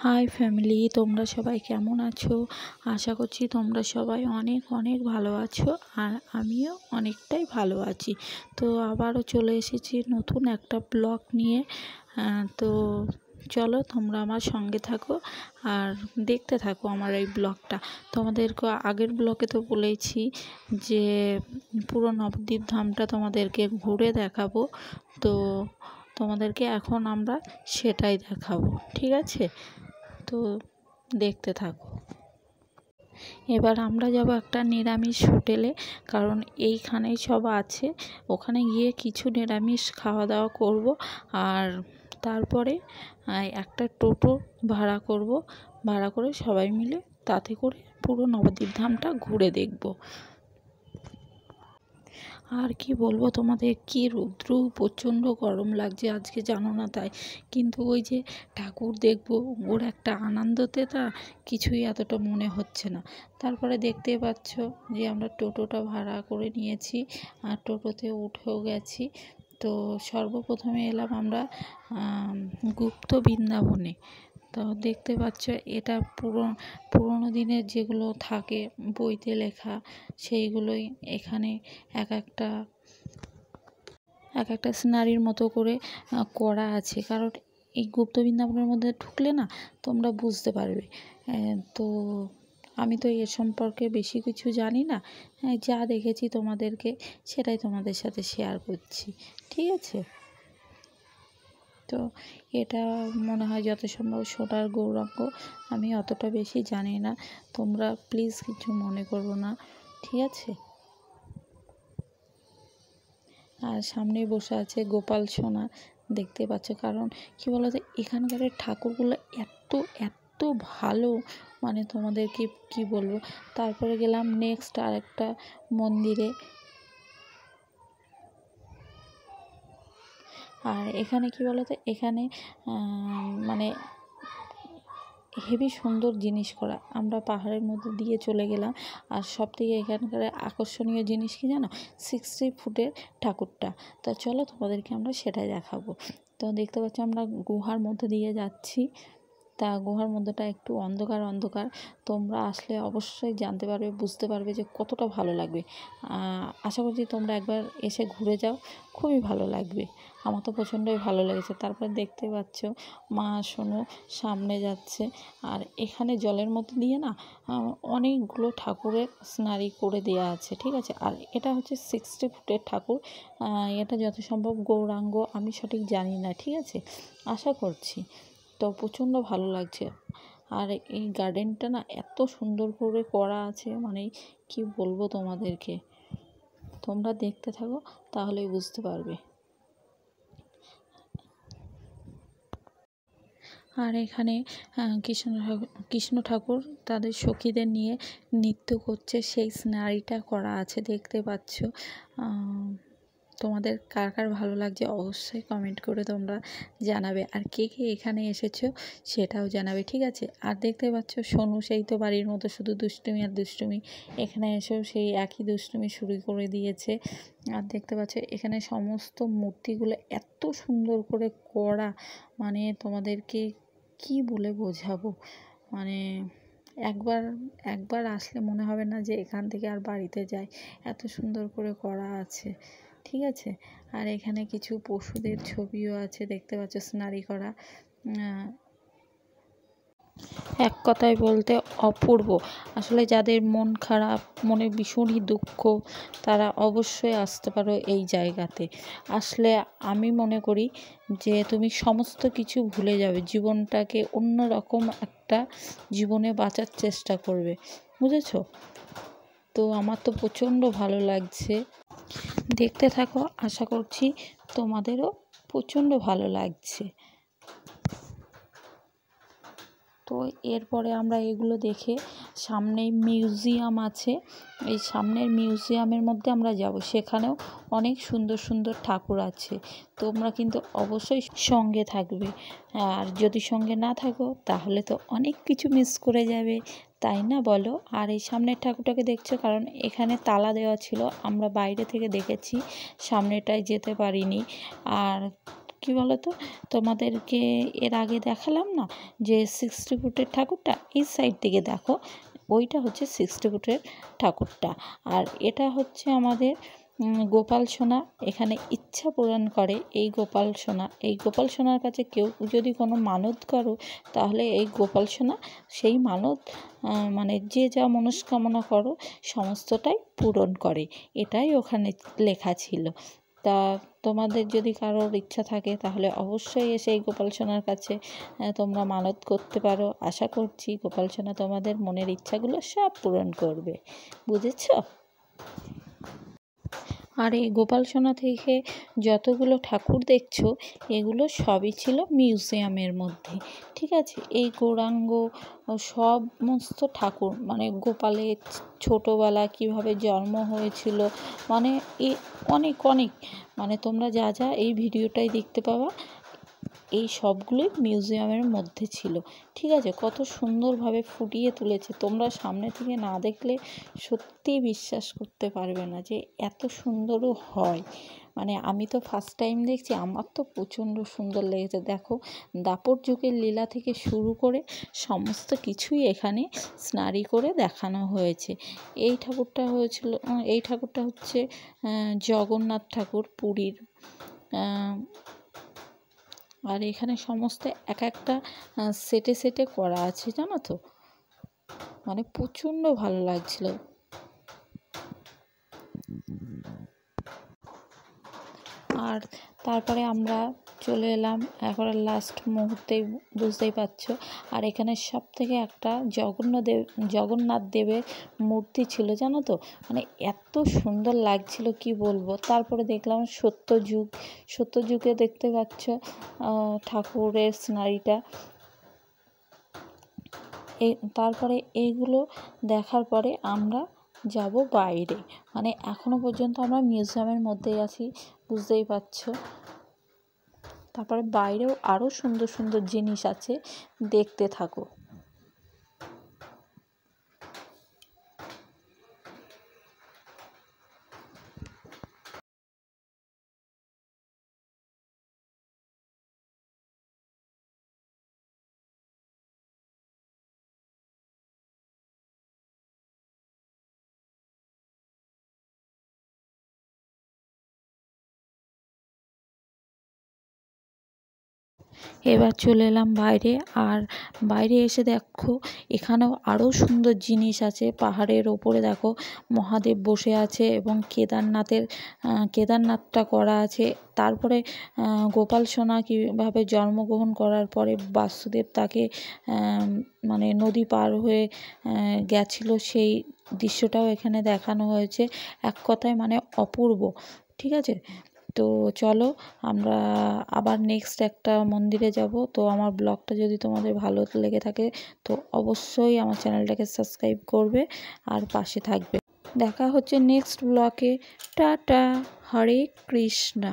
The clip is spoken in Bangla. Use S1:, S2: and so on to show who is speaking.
S1: হাই ফ্যামিলি, তোমরা সবাই কেমন আছো? আশা করছি তোমরা সবাই অনেক অনেক ভালো আছো, আর আমিও অনেকটাই ভালো আছি। তো আবারও চলে এসেছি নতুন একটা ব্লগ নিয়ে। তো চলো তোমরা আমার সঙ্গে থাকো আর দেখতে থাকো আমার এই ব্লগটা। তোমাদেরকে আগের ব্লগে তো বলেছি যে পুরো নবদ্বীপ ধামটা তোমাদেরকে ঘুরে দেখাবো। তো তোমাদেরকে এখন আমরা সেটাই দেখাবো, ঠিক আছে? তো দেখতে থাকো। এবার আমরা যাব একটা নিরামিষ হোটেলে, কারণ এইখানেই সব আছে। ওখানে গিয়ে কিছু নিরামিষ খাওয়া দাওয়া করব, আর তারপরে একটা টোটো ভাড়া করব। ভাড়া করে সবাই মিলে তাতে করে পুরো নবদ্বীপ ধামটা ঘুরে দেখব। আর কি বলবো তোমাদের, কি রৌদ্র, প্রচণ্ড গরম লাগছে আজকে, জানো না তাই। কিন্তু ওই যে ঠাকুর দেখবো, ওর একটা আনন্দতে তা কিছুই এতটা মনে হচ্ছে না। তারপরে দেখতে পাচ্ছ যে আমরা টোটোটা ভাড়া করে নিয়েছি, আর টোটোতে উঠেও গেছি। তো সর্বপ্রথমে এলাম আমরা গুপ্ত বৃন্দাবনে। তো দেখতে পাচ্ছ এটা পুরোনো দিনের যেগুলো থাকে বইতে লেখা, সেইগুলোই এখানে এক একটা সিনারির মতো করে করা আছে। কারণ এই গুপ্ত বৃন্দাবনের মধ্যে ঢুকলে না তোমরা বুঝতে পারবে। তো আমি তো এর সম্পর্কে বেশি কিছু জানি না, যা দেখেছি তোমাদেরকে সেটাই তোমাদের সাথে শেয়ার করছি, ঠিক আছে? তো এটা মনে হয় যত সম্ভব সোনার গৌরাঙ্গ। আমি অতটা বেশি জানি না, তোমরা প্লিজ কিছু মনে করো না, ঠিক আছে? আর সামনেই বসে আছে গোপাল সোনা, দেখতে পাচ্ছ। কারণ কি বলতো, এখানকার ঠাকুরগুলো এত এত ভালো, মানে তোমাদেরকে কি বলবো। তারপরে গেলাম নেক্সট আরেকটা মন্দিরে। আর এখানে কি বলতো, এখানে মানে হেবি সুন্দর জিনিস করা। আমরা পাহাড়ের মধ্যে দিয়ে চলে গেলাম, আর সব থেকে এখানকার আকর্ষণীয় জিনিস কি জানো, 60 ফুটের ঠাকুরটা। তা চলো তোমাদেরকে আমরা সেটাই দেখাবো। তো দেখতে পাচ্ছ আমরা গুহার মধ্যে দিয়ে যাচ্ছি। তা গুহার মধ্যেটা একটু অন্ধকার অন্ধকার, তোমরা আসলে অবশ্যই জানতে পারবে, বুঝতে পারবে যে কতটা ভালো লাগবে। আশা করছি তোমরা একবার এসে ঘুরে যাও, খুবই ভালো লাগবে। আমার তো প্রচণ্ডই ভালো লেগেছে। তারপর দেখতে পাচ্ছ মা সোনু সামনে যাচ্ছে, আর এখানে জলের মধ্যে দিয়ে না অনেকগুলো ঠাকুরের সিনারি করে দেওয়া আছে, ঠিক আছে? আর এটা হচ্ছে 60 ফুটের ঠাকুর। এটা যত সম্ভব গৌরাঙ্গ, আমি সঠিক জানি না, ঠিক আছে? আশা করছি। তো প্রচণ্ড ভালো লাগছে। আর এই গার্ডেনটা না এত সুন্দর করে করা আছে, মানে কি বলবো তোমাদেরকে, তোমরা দেখতে থাকো তাহলেই বুঝতে পারবে। আর এখানে কৃষ্ণ ঠাকুর তাদের সখীদের নিয়ে নৃত্য করছে, সেই সিনারিটা করা আছে, দেখতে পাচ্ছ। তোমাদের কার কার ভালো লাগছে অবশ্যই কমেন্ট করে তোমরা জানাবে, আর কে কে এখানে এসেছো সেটাও জানাবে, ঠিক আছে? আর দেখতে পাচ্ছ সোনু সেই তো বাড়ির মতো শুধু দুষ্টুমি আর দুষ্টুমি, এখানে এসেও সেই একই দুষ্টুমি শুরু করে দিয়েছে। আর দেখতে পাচ্ছ এখানে সমস্ত মূর্তিগুলো এত সুন্দর করে করা, মানে তোমাদেরকে কি বলে বোঝাবো। মানে একবার আসলে মনে হবে না যে এখান থেকে আর বাড়িতে যাই, এত সুন্দর করে করা আছে, ঠিক আছে? আর এখানে কিছু পশুদের ছবিও আছে, দেখতে পাচ্ছ সিনারি করা। এক কথায় বলতে অপূর্ব। আসলে যাদের মন খারাপ, মনে ভীষণই দুঃখ, তারা অবশ্যই আসতে পারো এই জায়গাতে। আসলে আমি মনে করি যে তুমি সমস্ত কিছু ভুলে যাবে, জীবনটাকে অন্যরকম একটা জীবনে বাঁচার চেষ্টা করবে, বুঝেছো? তো আমার তো প্রচণ্ড ভালো লাগছে, দেখতে থাকো, আশা করছি তোমাদেরও প্রচণ্ড ভালো লাগছে। তো এরপরে আমরা এগুলো দেখে সামনেই মিউজিয়াম আছে, এই সামনের মিউজিয়ামের মধ্যে আমরা যাব, সেখানেও অনেক সুন্দর সুন্দর ঠাকুর আছে। তোমরা কিন্তু অবশ্যই সঙ্গে থাকবে, আর যদি সঙ্গে না থাকো তাহলে তো অনেক কিছু মিস করে যাবে, তাই না বলো? আর এই সামনের ঠাকুরটাকে দেখছো, কারণ এখানে তালা দেওয়া ছিল, আমরা বাইরে থেকে দেখেছি, সামনেটায় যেতে পারিনি। আর কী বলো তো, তোমাদেরকে এর আগে দেখালাম না যে 60 ফুটের ঠাকুরটা, এই সাইড থেকে দেখো, ওইটা হচ্ছে 60 ফুটের ঠাকুরটা। আর এটা হচ্ছে আমাদের গোপাল সোনা। এখানে ইচ্ছা পূরণ করে এই গোপাল সোনা। এই গোপাল সোনার কাছে কেউ যদি কোনো মানত করো, তাহলে এই গোপাল সোনা সেই মানত মানে যে যা মনস্কামনা করো সমস্তটাই পূরণ করে, এটাই ওখানে লেখা ছিল। তা তোমাদের যদি কারোর ইচ্ছা থাকে তাহলে অবশ্যই এসে এই গোপাল সোনার কাছে তোমরা মানত করতে পারো। আশা করছি গোপাল সোনা তোমাদের মনের ইচ্ছাগুলো সব পূরণ করবে, বুঝেছো? আর এই গোপাল সোনা থেকে যতগুলো ঠাকুর দেখছো, এগুলো সবই ছিল মিউজিয়ামের মধ্যে, ঠিক আছে? এই গৌরাঙ্গ সমস্ত ঠাকুর, মানে গোপালের ছোটোবেলা কীভাবে জন্ম হয়েছিল, মানে অনেক অনেক, মানে তোমরা যা যা এই ভিডিওটাই দেখতে পাবা, এই সবগুলোই মিউজিয়ামের মধ্যে ছিল, ঠিক আছে? কত সুন্দরভাবে ফুটিয়ে তুলেছে, তোমরা সামনে থেকে না দেখলে সত্যিই বিশ্বাস করতে পারবে না যে এত সুন্দরও হয়। মানে আমি তো ফার্স্ট টাইম দেখছি, আমার তো প্রচণ্ড সুন্দর লেগেছে। দেখো, দাপর যুগের লীলা থেকে শুরু করে সমস্ত কিছুই এখানে স্নারি করে দেখানো হয়েছে। এই ঠাকুরটা হচ্ছে জগন্নাথ ঠাকুর পুরীর। আর এখানে সমস্ত এক একটা সেটে সেটে করা আছে, জানো তো? মানে প্রচণ্ড ভালো লাগছিল। আর তারপরে আমরা চলে এলাম একবারে লাস্ট মুহূর্তেই, বুঝতেই পারছো। আর এখানে সব থেকে একটা জগন্নাথ দেবের মূর্তি ছিল, জানো তো? মানে এত সুন্দর লাগছিল কি বলবো। তারপরে দেখলাম সত্যযুগে দেখতে পাচ্ছ ঠাকুরের সিনারিটা। তারপরে এইগুলো দেখার পরে আমরা যাব বাইরে। মানে এখনও পর্যন্ত আমরা মিউজিয়ামের মধ্যেই আছি, বুঝতেই পারছো। তারপরে বাইরেও আরও সুন্দর সুন্দর জিনিস আছে, দেখতে থাকো। এবার চলে এলাম বাইরে। আর বাইরে এসে দেখো এখানেও আরও সুন্দর জিনিস আছে। পাহাড়ের ওপরে দেখো মহাদেব বসে আছে এবং কেদারনাথটা করা আছে। তারপরে গোপাল সোনা কীভাবে জন্মগ্রহণ করার পরে বাসুদেব তাকে মানে নদী পার হয়ে গেছিলো, সেই দৃশ্যটাও এখানে দেখানো হয়েছে। এক কথায় মানে অপূর্ব, ঠিক আছে? তো চলো আমরা আবার নেক্সট একটা মন্দিরে যাব। তো আমার ব্লগটা যদি তোমাদের ভালো লেগে থাকে তো অবশ্যই আমার চ্যানেলটাকে সাবস্ক্রাইব করবে আর পাশে থাকবে। দেখা হচ্ছে নেক্সট ব্লগে। টাটা, হরে কৃষ্ণা।